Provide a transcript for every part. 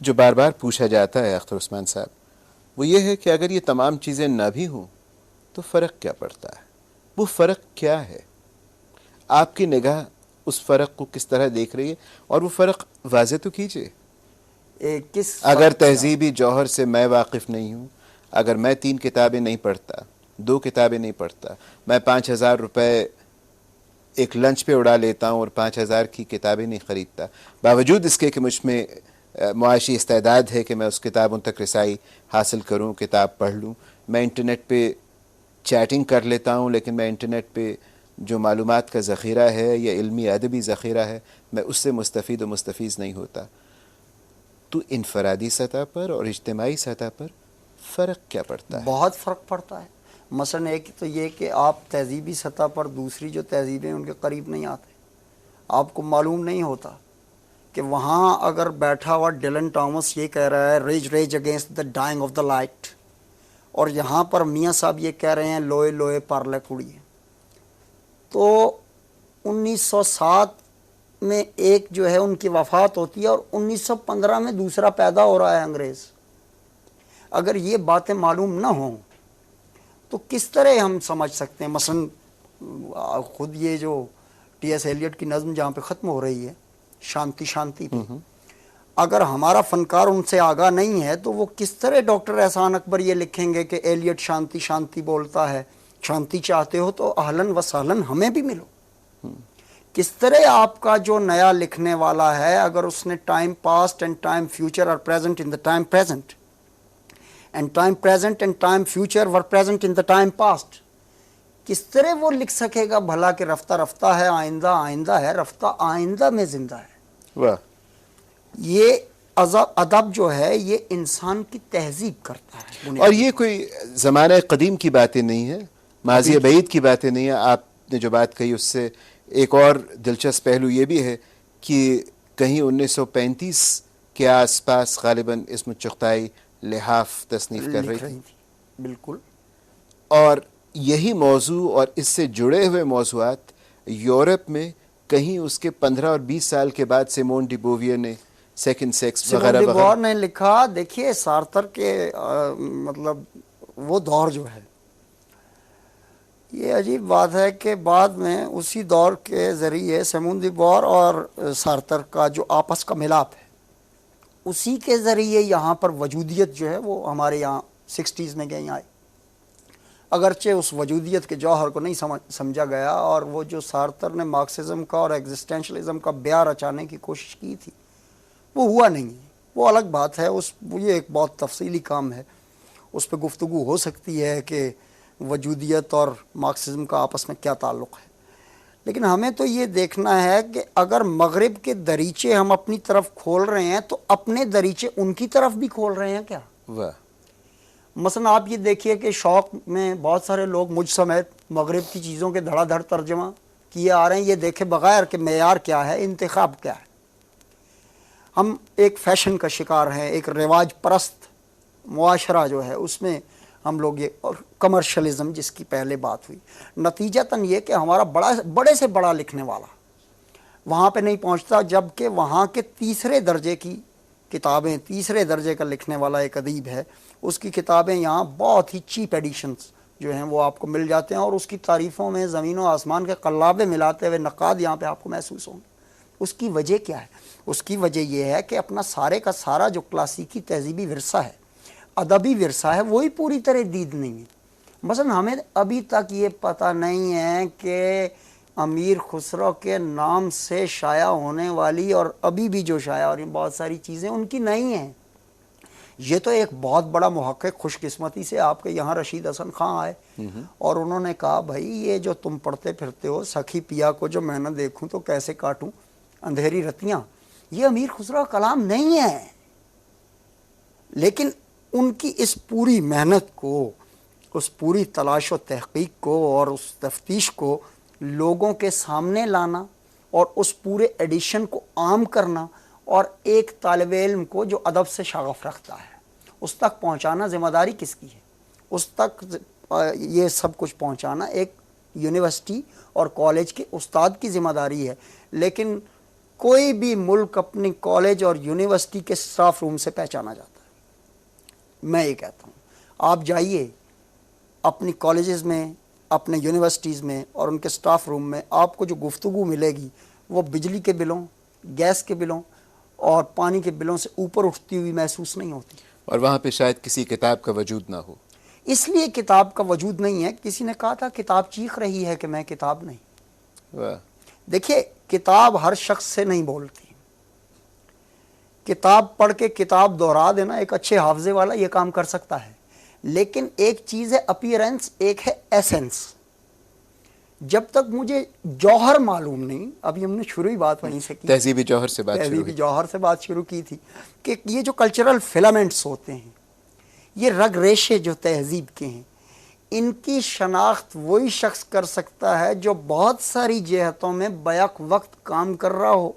जो बार बार पूछा जाता है अख्तर उस्मान साहब, वो ये है कि अगर ये तमाम चीज़ें ना भी हों तो फ़र्क क्या पड़ता है? वो फ़र्क क्या है? आपकी निगाह उस फ़र्क को किस तरह देख रही है, और वो फ़र्क वाज़े तो कीजिए। किस अगर फ़र्क की आप? तहज़ीबी जौहर से मैं वाकिफ़ नहीं हूँ, अगर मैं 3 किताबें नहीं पढ़ता, 2 किताबें नहीं पढ़ता, मैं 5,000 रुपये एक लंच पे उड़ा लेता हूँ और 5,000 की किताबें नहीं ख़रीदता, बावजूद इसके कि मुझ में मुआशी इस्तेदाद है कि मैं उस किताबों तक रसाई हासिल करूँ, किताब पढ़ लूँ। मैं इंटरनेट पे चैटिंग कर लेता हूँ, लेकिन मैं इंटरनेट पे जो मालूमात का ज़ख़ीरा है या इल्मी अदबी ज़ख़ीरा है, मैं उससे मुस्तफ़ीद व मुस्तफ़ीज़ नहीं होता। तो इनफरादी सतह पर और इज्तिमाई सतह पर फ़र्क क्या पड़ता है? बहुत फ़र्क पड़ता है। मसलन एक तो ये कि आप तहज़ीबी सतह पर दूसरी जो तहज़ीबें उनके करीब नहीं आते। आपको मालूम नहीं होता कि वहाँ अगर बैठा हुआ डिलन थॉमस ये कह रहा है rage rage against the dying of the light, और यहाँ पर मियाँ साहब ये कह रहे हैं लोए लोए पार्ले कुड़िए। तो 1907 में एक जो है उनकी वफ़ात होती है और 1915 में दूसरा पैदा हो रहा है अंग्रेज़। अगर ये बातें मालूम ना हों तो किस तरह हम समझ सकते हैं? मसलन खुद ये जो टी.एस. एलियट की नज़म जहाँ पे ख़त्म हो रही है, शांति शांति पे, अगर हमारा फ़नकार उनसे आगाह नहीं है तो वो किस तरह डॉक्टर एहसान अकबर ये लिखेंगे कि एलियट शांति शांति बोलता है, शांति चाहते हो तो अहलन व सहलन हमें भी मिलो। किस तरह आपका जो नया लिखने वाला है, अगर उसने time past and time future are present in the time present and time present and time future were present in the time past, किस तरह वो लिख सकेगा भला कि रफ्ता रफ्ता है आइंदा आइंदा है, रफ्ता आइंदा में जिंदा है। वाह! ये अदब जो है ये इंसान की तहजीब करता है और बुनियादी ये तौर कोई ज़माना कदीम की बातें नहीं है, पर। माज़ी अभी बईद की बातें नहीं है। आपने जो बात कही उससे एक और दिलचस्प पहलू ये भी है कि कहीं 1935 के आसपास ग़ालिबन इस्म चुग़ताई लिहाफ़ तसनीफ़ कर रही लिख रही थी, थी बिल्कुल। और यही मौजू और इससे जुड़े हुए मौज़ूआत यूरोप में कहीं उसके 15 और 20 साल के बाद सिमोन डी बोवियर ने सेकंड सेक्स सिमोन वगैरह डी वगैरह। बुआर ने लिखा, देखिए सार्थर के मतलब वो दौर जो है, ये अजीब बात है कि बाद में उसी दौर के ज़रिए सिमोन डी बुआर और सार्थर का जो आपस का मिलाप है, उसी के ज़रिए यहाँ पर वजूदियत जो है वो हमारे यहाँ 60s में कहीं आई। अगरचे उस वजूदियत के जौहर को नहीं समझा गया, और वो जो सार्थर ने मार्क्सिज्म का और एग्जिस्टेंशलिज्म का ब्याह रचाने की कोशिश की थी वो हुआ नहीं है। वो अलग बात है, ये एक बहुत तफसीली काम है, उस पर गुफ्तगू हो सकती है कि वजूदियत और मार्क्सिज्म का आपस में क्या ताल्लुक़ है। लेकिन हमें तो ये देखना है कि अगर मगरिब के दरीचे हम अपनी तरफ खोल रहे हैं तो अपने दरीचे उनकी तरफ भी खोल रहे हैं क्या? वाह! मसलन आप ये देखिए कि शौक में बहुत सारे लोग मुझ समेत मगरिब की चीज़ों के धड़ाधड़ तर्जमा किए आ रहे हैं, ये देखे बगैर कि मेयार क्या है, इंतखाब क्या है। हम एक फ़ैशन का शिकार हैं, एक रिवाज परस्त मुआशरा जो है उसमें हम लोग ये, और कमर्शलिज़म जिसकी पहले बात हुई, नतीजतन ये कि हमारा बड़े से बड़ा लिखने वाला वहाँ पे नहीं पहुँचता, जबकि वहाँ के तीसरे दर्जे की किताबें, तीसरे दर्जे का लिखने वाला एक अदीब है, उसकी किताबें यहाँ बहुत ही चीप एडिशंस जो हैं वो आपको मिल जाते हैं, और उसकी तारीफ़ों में ज़मीन व आसमान के कल्लाबे मिलाते हुए नक़ाद यहाँ पे आपको महसूस होंगे। उसकी वजह क्या है? उसकी वजह यह है कि अपना सारे का सारा जो क्लासिकी तहजीबी विरसा है, अदबी विरसा है, वही पूरी तरह दीद नहीं है। मसलन हमें अभी तक ये पता नहीं है कि अमीर खुसरो के नाम से शाया होने वाली और अभी भी जो शाया और बहुत सारी चीज़ें उनकी नहीं हैं। ये तो एक बहुत बड़ा मुहक्किक खुशकिस्मती से आपके यहाँ रशीद हसन खां आए और उन्होंने कहा भाई ये जो तुम पढ़ते फिरते हो सखी पिया को जो मैं न देखूं तो कैसे काटूं अंधेरी रतियां, ये अमीर खुसरो का कलाम नहीं है। लेकिन उनकी इस पूरी मेहनत को, उस पूरी तलाश व तहकीक को और उस तफ्तीश को लोगों के सामने लाना और उस पूरे एडिशन को आम करना और एक तालिब इल्म को जो अदब से शगफ रखता है उस तक पहुंचाना ज़िम्मेदारी किसकी है? उस तक ये सब कुछ पहुंचाना एक यूनिवर्सिटी और कॉलेज के उस्ताद की ज़िम्मेदारी है। लेकिन कोई भी मुल्क अपनी कॉलेज और यूनिवर्सिटी के स्टाफ रूम से पहचाना जाता है। मैं ये कहता हूँ, आप जाइए अपनी कॉलेजेस में, अपने यूनिवर्सिटीज़ में और उनके स्टाफ रूम में, आपको जो गुफ्तगू मिलेगी वो बिजली के बिलों, गैस के बिलों और पानी के बिलों से ऊपर उठती हुई महसूस नहीं होती। और वहाँ पे शायद किसी किताब का वजूद ना हो। इसलिए किताब का वजूद नहीं है। किसी ने कहा था किताब चीख रही है कि मैं किताब नहीं। वाह। देखिए, किताब हर शख्स से नहीं बोलती। किताब पढ़ के किताब दोहरा देना एक अच्छे हाफजे वाला ये काम कर सकता है, लेकिन एक चीज़ है अपीयरेंस, एक है एसेंस। जब तक मुझे जौहर मालूम नहीं, अभी हमने शुरू ही बात वहीं से की, तहजीबी जौहर से बात शुरू तहजीबी हुई। जौहर से बात शुरू की थी कि ये जो कल्चरल फिलामेंट्स होते हैं, ये रग रेशे जो तहजीब के हैं, इनकी शनाख्त वही शख्स कर सकता है जो बहुत सारी जहतों में बैक वक्त काम कर रहा हो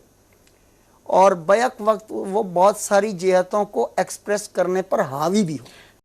और बैक वक्त वो बहुत सारी जहतों को एक्सप्रेस करने पर हावी भी हो।